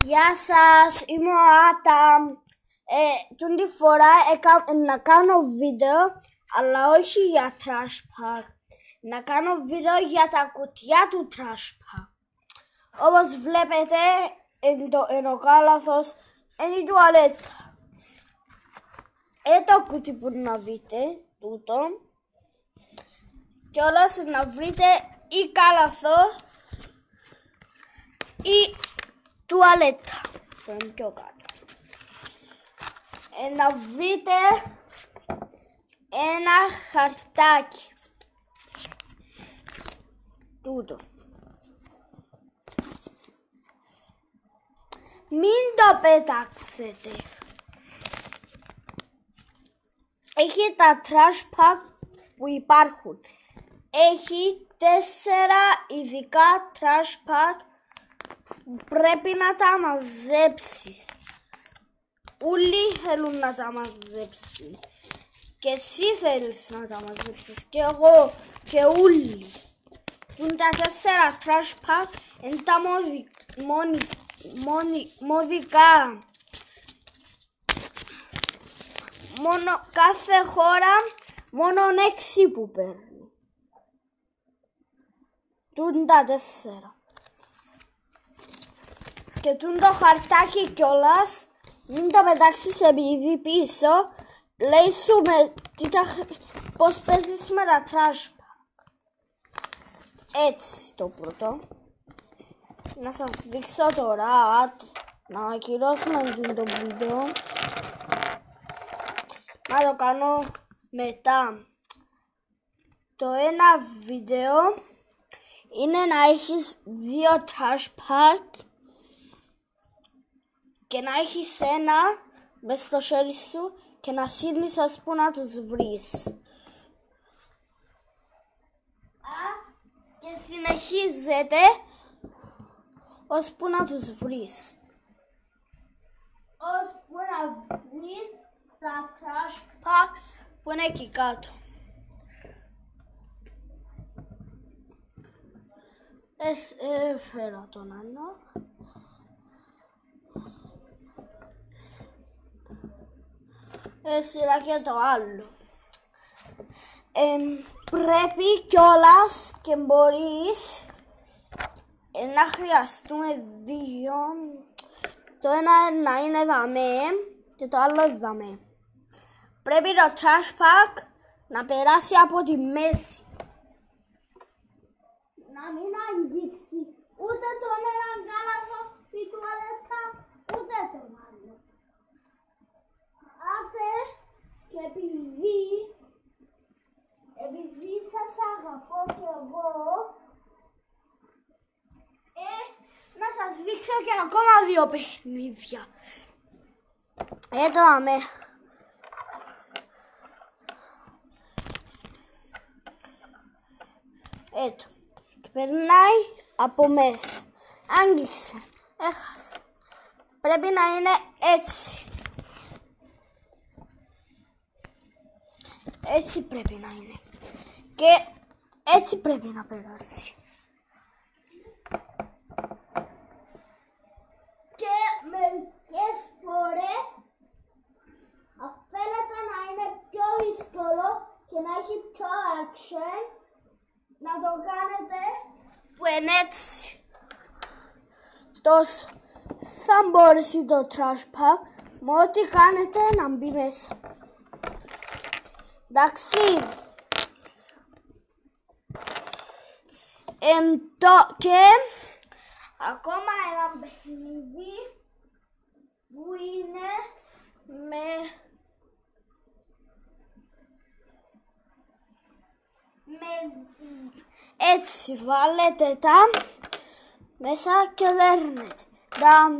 Γεια σας, είμαι ο Άταμ. Την φορά να κάνω βίντεο, αλλά όχι για trash pack. Να κάνω βίντεο για τα κουτιά του trash pack. Όπως βλέπετε, εν ο κάλαθος είναι η τουαλέτα. Το κουτί που να βρείτε, τούτο. Και όλος να βρείτε ή κάλαθο ή τουαλέτα. Το είναι πιο κάτω. Να βρείτε ένα χαρτάκι. Τούτο. Μην το πετάξετε. Έχει τα trash pack που υπάρχουν. Έχει 4 ειδικά trash pack. Πρέπει να τα μαζέψεις. Όλοι θέλουν να τα μαζέψουν. Και εσύ θέλεις να τα μαζέψεις. Και εγώ και όλοι. Που τα 4 trash pack είναι τα μοδικά. Μόνο κάθε χώρα μόνο 6 που παίρνει. Τούν τα 4. Και τούν το χαρτάκι κιόλας, μην το πετάξεις επειδή πίσω, λέει σου πώς παίζεις με τα trash pack. Έτσι το πρώτο. Να σας δείξω τώρα, να ακυρώσουμε το βίντεο. Να το κάνω μετά. Το ένα βίντεο είναι να έχεις 2 trash pack και να έχεις ένα μες στο χέρι σου και να σύρνεις ώσπου να τους βρεις. Και συνεχίζεται ώσπου να τους βρεις. Ώσπου να βρεις τα trash pack που είναι εκεί κάτω. Έφερα τον άλλο. Σειρά και το άλλο. Πρέπει κιόλας και μπορείς να χρειαστούμε 2. Το ένα να είναι δαμέ και το άλλο δαμέ. Πρέπει το trash pack να περάσει από τη μέση. Να μην αγγίξει ούτε τον έναν κάλαθο η τουαλέτα, ούτε τον άλλο. Άτε και επειδή σας αγαπώ κι εγώ, να σας δείξω και ακόμα 2 παιχνίδια. Το αμέ. Και περνάει από μέσα. Άγγιξε. Έχασε. Πρέπει να είναι έτσι. Έτσι πρέπει να είναι. Και έτσι πρέπει να περάσει. Και μερικές φορές αν θέλετε να είναι πιο δύσκολο και να έχει πιο action, να το κάνετε που είναι έτσι. Τόσο θα μπορέσει το trash pack με ό,τι κάνετε να μπει μέσα. Εντάξει. Και ακόμα ένα παιχνίδι που είναι έτσι βάλετε τα μέσα και δέρνετε.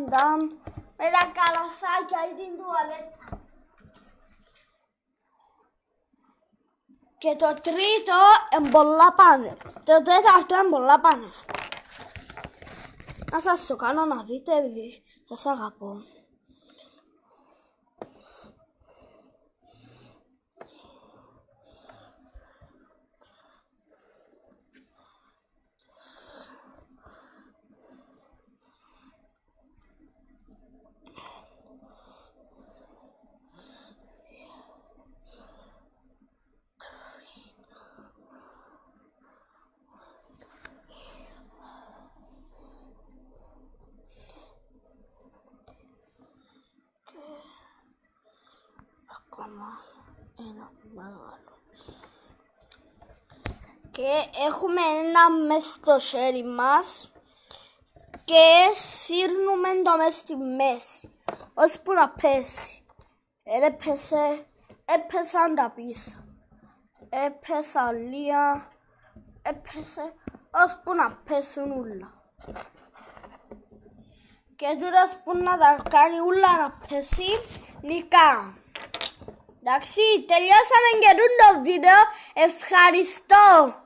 Νταμ με τα καλαθάκια ή την τουαλέτα. Και το τρίτο εμπολά πάνε. Το τέταρτο εμπολά πάνε. Να σας το κάνω να δείτε, σας αγαπώ. Και έχουμε ένα μες στο χέρι μας και σύρνουμε το μες στη μέση, ώσπου να πέσει. Έπεσαν τα πίσω. Έπεσα λίγα, έπεσε, ώσπου να πέσουν ούλα. Και τώρα που να τα κάνει ούλα να πέσει, νικά. Εντάξει, τελειώσαμε και το βίντεο. Ευχαριστώ.